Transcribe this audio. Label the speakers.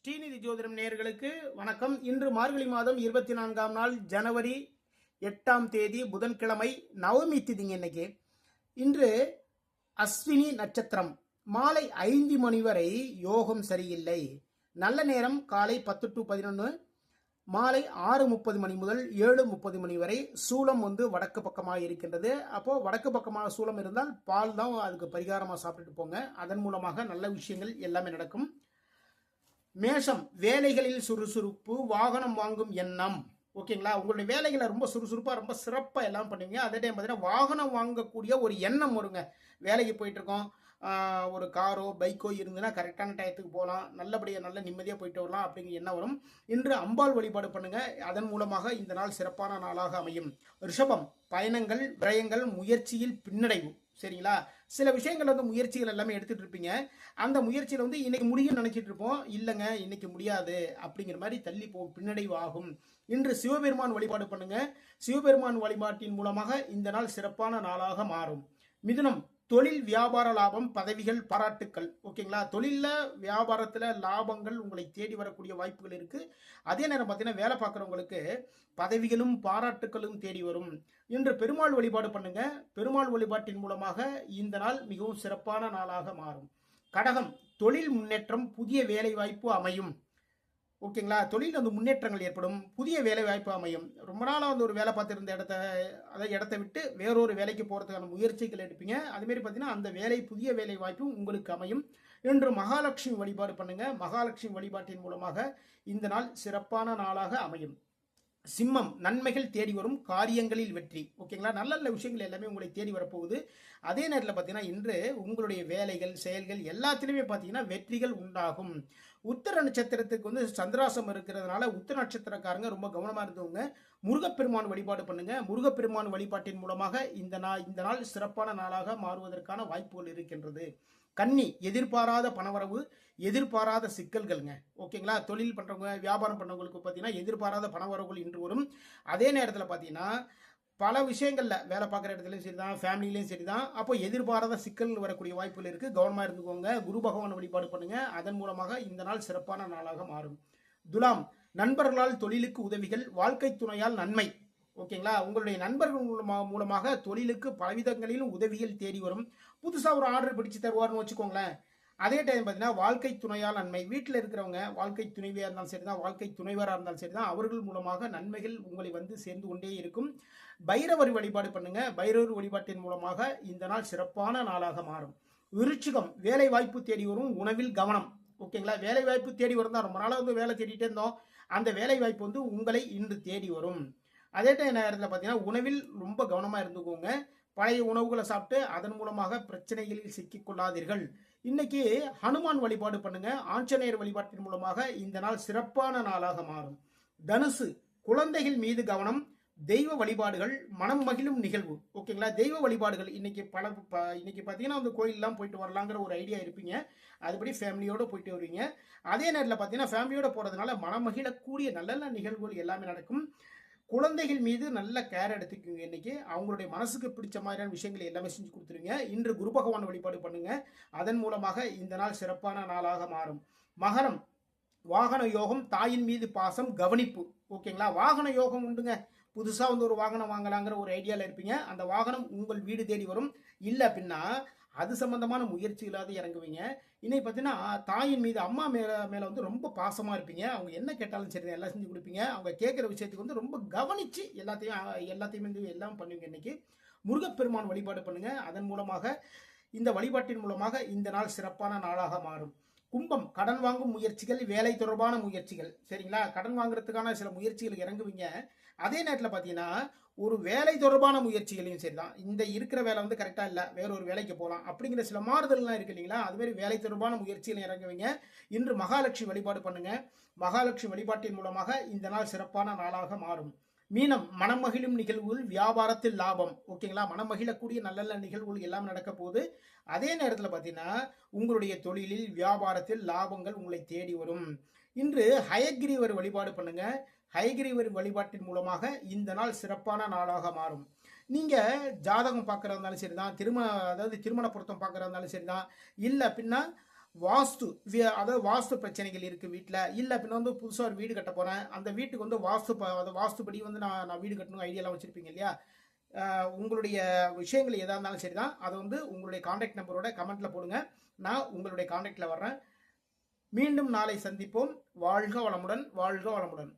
Speaker 1: ஸ்ரீநிதி ஜோதிடம் நேயர்களுக்கு வணக்கம். இன்று மார்கழி மாதம் 24ஆம் நாள் ஜனவரி 8ஆம் தேதி புதன்கிழமை நவமி திதிங்க. இன்னைக்கு இன்று அஸ்வினி நட்சத்திரம் மாலை 5 மணி வரை யோகம் சரியில்லை. நல்ல நேரம் காலை 10 to 11, மாலை 6:30 மணி முதல் 7:30 மணி வரை. சூலம் வடக்கு பக்கமாக இருக்கின்றது. அப்போ வடக்கு பக்கமாக சூலம் இருந்தால் பால் தான் அதுக்கு பரிகாரமாக சாப்பிட்டுட்டு போங்க. அதன் மூலமாக நல்ல விஷயங்கள் எல்லாமே நடக்கும். மேஷம், வேலைகளில் சுறுசுறுப்பு, வாகனம் வாங்கும் எண்ணம். ஓகேங்களா, உங்களுடைய வேலைகளை ரொம்ப சுறுசுறுப்பாக ரொம்ப சிறப்பாக எல்லாம் பண்ணுவீங்க. அதே டைம் பார்த்தீங்கன்னா வாகனம் வாங்கக்கூடிய ஒரு எண்ணம் வருங்க. வேலைக்கு போயிட்டு இருக்கோம், ஒரு காரோ பைக்கோ இருந்துன்னா கரெக்டான டயத்துக்கு போகலாம், நல்லபடியாக நல்ல நிம்மதியாக போயிட்டு வரலாம் அப்படிங்கிற எண்ணம் வரும். இன்று அம்பாள் வழிபாடு பண்ணுங்க. அதன் மூலமாக இந்த நாள் சிறப்பான நாளாக அமையும். ரிஷபம், பயணங்கள், விரயங்கள், முயற்சியில் பின்னடைவு. சரிங்களா, சில விஷயங்கள் முயற்சிகள் எல்லாமே எடுத்துட்டு இருப்பீங்க. அந்த முயற்சியில் இன்னைக்கு முடியும் நினைச்சிட்டு இருப்போம். இல்லைங்க, இன்னைக்கு முடியாது அப்படிங்கிற மாதிரி தள்ளி போ, பின்னடைவு ஆகும். இன்று சிவபெருமான் வழிபாடு பண்ணுங்க. சிவபெருமான் வழிபாட்டின் மூலமாக இந்த நாள் சிறப்பான நாளாக மாறும். மிதுனம், தொழில் வியாபார லாபம், பதவிகள், பாராட்டுக்கள். ஓகேங்களா, தொழிலில் வியாபாரத்தில் லாபங்கள் உங்களை தேடி வரக்கூடிய வாய்ப்புகள் இருக்கு. அதே நேரம் பார்த்தீங்கன்னா வேலை பார்க்குறவங்களுக்கு பதவிகளும் பாராட்டுக்களும் தேடி வரும். இன்று பெருமாள் வழிபாடு பண்ணுங்க. பெருமாள் வழிபாட்டின் மூலமாக இந்த நாள் மிகவும் சிறப்பான நாளாக மாறும். கடகம், தொழில் முன்னேற்றம், புதிய வேலை வாய்ப்பு அமையும். ஓகேங்களா, தொழில் முன்னேற்றங்கள் ஏற்படும், புதிய வேலை வாய்ப்பு அமையும். ரொம்ப நாளாக ஒரு வேலை பார்த்துருந்த இடத்தை விட்டு வேறொரு வேலைக்கு போகிறதுக்கான முயற்சிகள் எடுப்பீங்க. அதுமாரி பார்த்தீங்கன்னா அந்த வேலை, புதிய வேலை வாய்ப்பும் உங்களுக்கு அமையும். இன்று மகாலட்சுமி வழிபாடு பண்ணுங்க. மகாலட்சுமி வழிபாட்டின் மூலமாக இந்த நாள் சிறப்பான நாளாக அமையும். சிம்மம், நன்மைகள் தேடி வரும், காரியங்களில் வெற்றி. ஓகேங்களா, நல்ல நல்ல விஷயங்கள் எல்லாமே உங்களை தேடி வரப்போகுது. அதே நேரத்தில் பார்த்தீங்கன்னா இன்று உங்களுடைய வேலைகள், செயல்கள் எல்லாத்திலுமே பார்த்தீங்கன்னா வெற்றிகள் உண்டாகும். உத்தர நட்சத்திரத்துக்கு சந்திராசம் இருக்கிறதுனால உத்தர நட்சத்திரக்காரங்க ரொம்ப கவனமாக இருந்தவங்க முருகப்பெருமான் வழிபாடு பண்ணுங்க. முருகப்பெருமான் வழிபாட்டின் மூலமாக இந்த நாள் சிறப்பான நாளாக மாறுவதற்கான வாய்ப்புகள் இருக்கின்றது. கன்னி, எதிர்பாராத பணவரவு, எதிர்பாராத சிக்கல்கள்ங்க. ஓகேங்களா, தொழில் பண்ணுறவங்க, வியாபாரம் பண்ணுறவங்களுக்கு பார்த்தீங்கன்னா எதிர்பாராத பணவரவுகள் இன்று வரும். அதே நேரத்தில் பார்த்தீங்கன்னா பல விஷயங்களில் வேலை பார்க்குற இடத்துலையும் சரி தான், ஃபேமிலிலையும் சரி தான், அப்போ எதிர்பாராத சிக்கல்கள் வரக்கூடிய வாய்ப்புகள் இருக்குது. கவனமாக இருந்துக்கோங்க. குரு பகவான் வழிபாடு பண்ணுங்க. அதன் மூலமாக இந்த நாள் சிறப்பான நாளாக மாறும். துலாம், நண்பர்களால் தொழிலுக்கு உதவிகள், வாழ்க்கை துணையால் நன்மை. ஓகேங்களா, உங்களுடைய நண்பர்கள் மூலமாக தொழிலுக்கு பலவிதங்களிலும் உதவிகள் தேடி வரும். புதுசாக ஒரு ஆர்டர் பிடிச்சு தருவார்னு வச்சுக்கோங்களேன். அதே டைம் பார்த்தீங்கன்னா வாழ்க்கை துணையால் நன்மை. வீட்டில் இருக்கிறவங்க, வாழ்க்கை துணைவியாக இருந்தாலும் சரி தான், வாழ்க்கை துணைவராக இருந்தாலும் சரி தான், அவர்கள் மூலமாக நன்மைகள் உங்களை சேர்ந்து கொண்டே இருக்கும். பைரவர் வழிபாடு பண்ணுங்க. பைரவர் வழிபாட்டின் மூலமாக இந்த நாள் சிறப்பான நாளாக மாறும். விருச்சிகம், வேலை வாய்ப்பு தேடி வரும், உணவில் கவனம். ஓகேங்களா, வேலை வாய்ப்பு தேடி வரும் தான், ரொம்ப நாளாக வேலை தேடிட்டே இருந்தோம். அந்த வேலை வாய்ப்பு உங்களை இன்று தேடி வரும். அதே நேரத்தில் பார்த்தீங்கன்னா உணவில் ரொம்ப கவனமாக இருந்துக்கோங்க. பழைய உணவுகளை சாப்பிட்டு அதன் மூலமாக பிரச்சனைகளில் சிக்கிக்கொள்ளாதீர்கள். இன்னைக்கு ஹனுமான் வழிபாடு பண்ணுங்க. ஆஞ்சநேயர் வழிபாட்டின் மூலமாக இந்த நாள் சிறப்பான நாளாக மாறும். தனுசு, குழந்தைகள் மீது கவனம், தெய்வ வழிபாடுகள், மனம் மகிழும் நிகழ்வு. ஓகேங்களா, தெய்வ வழிபாடுகள் இன்னைக்கு இன்னைக்கு பார்த்தீங்கன்னா கோயிலெலாம் போயிட்டு வரலாங்கிற ஒரு ஐடியா இருப்பீங்க. அதுபடி ஃபேமிலியோடு போயிட்டு வருவீங்க. அதே நேரத்தில் பார்த்தீங்கன்னா ஃபேமிலியோடு போகிறதுனால மனம் மகிழக்கூடிய நல்ல நல்ல நிகழ்வுகள் எல்லாமே நடக்கும். குழந்தைகள் மீது நல்ல கேர் எடுத்துக்குங்க. இன்னைக்கு அவங்களுடைய மனசுக்கு பிடிச்ச மாதிரியான விஷயங்களை எல்லாமே செஞ்சு கொடுத்துருங்க. இன்று குரு பகவான் வழிபாடு பண்ணுங்க. அதன் மூலமாக இந்த நாள் சிறப்பான நாளாக மாறும். மகரம், வாகன யோகம், தாயின் மீது பாசம், கவனிப்பு. ஓகேங்களா, வாகன யோகம் உண்டுங்க. புதுசாக ஒரு வாகனம் வாங்கலாங்கிற ஒரு ஐடியாவில் இருப்பீங்க. அந்த வாகனம் உங்கள் வீடு தேடி வரும். இல்லை அப்படின்னா அது சம்பந்தமான முயற்சி இல்லாத இறங்குவீங்க. இன்னைக்கு பார்த்தீங்கன்னா தாயின் மீது, அம்மா மேலே ரொம்ப பாசமாக இருப்பீங்க. அவங்க என்ன கேட்டாலும் சரி எல்லாம் செஞ்சு கொடுப்பீங்க. அவங்க கேட்குற விஷயத்துக்கு ரொம்ப கவனித்து எல்லாத்தையுமே எல்லாம் பண்ணுவீங்க. இன்னைக்கு முருகப்பெருமான் வழிபாடு பண்ணுங்க. அதன் மூலமாக இந்த வழிபாட்டின் மூலமாக இந்த நாள் சிறப்பான நாளாக மாறும். கும்பம், கடன் வாங்கும் முயற்சிகள், வேலை தொடர்பான முயற்சிகள். சரிங்களா, கடன் வாங்குறதுக்கான சில முயற்சிகள் இறங்குவீங்க. அதே நேரத்தில் பார்த்தீங்கன்னா ஒரு வேலை தொடர்பான முயற்சிகளையும் சரி தான், இந்த இருக்கிற வேலை கரெக்டாக இல்லை, வேற ஒரு வேலைக்கு போகலாம் அப்படிங்கிற சில மாறுதல்லாம் இருக்கு இல்லைங்களா, அதுமாரி வேலை தொடர்பான முயற்சிகளை இறங்குவீங்க. இன்று மகாலட்சுமி வழிபாடு பண்ணுங்க. மகாலட்சுமி வழிபாட்டின் மூலமாக இந்த நாள் சிறப்பான நாளாக மாறும். மீனம், மனம் மகிழும் நிகழ்வுகள், வியாபாரத்தில் லாபம். ஓகேங்களா, மனம் மகிழக்கூடிய நல்ல நல்ல நிகழ்வுகள் எல்லாம் நடக்க போகுது. அதே நேரத்தில் பார்த்தீங்கன்னா உங்களுடைய தொழிலில், வியாபாரத்தில் லாபங்கள் உங்களை தேடி வரும். இன்று ஹயக்ரீவர் வழிபாடு பண்ணுங்க. ஹயக்ரீவர் வழிபாட்டின் மூலமாக இந்த நாள் சிறப்பான நாளாக மாறும். நீங்கள் ஜாதகம் பார்க்குறதா இருந்தாலும் சரி தான், திருமண பொருத்தம் பார்க்குறதா இருந்தாலும் சரி தான், இல்லை அப்படின்னா அதாவது வாஸ்து பிரச்சனைகள் இருக்குது வீட்டில், இல்லை அப்படின்னா வந்து புதுசாக ஒரு வீடு கட்ட போகிறேன், அந்த வீட்டுக்கு வந்து வாஸ்துப்படி வந்து நான் வீடு கட்டணும் ஐடியாலாம் வச்சுருப்பீங்க இல்லையா? உங்களுடைய விஷயங்கள் எதாக இருந்தாலும் சரி தான், அதை வந்து உங்களுடைய காண்டாக்ட் நம்பரோட கமெண்ட்டில் போடுங்க. நான் உங்களுடைய காண்டாக்டில் வர்றேன். மீண்டும் நாளை சந்திப்போம். வாழ்க வளமுடன், வாழ்க வளமுடன்.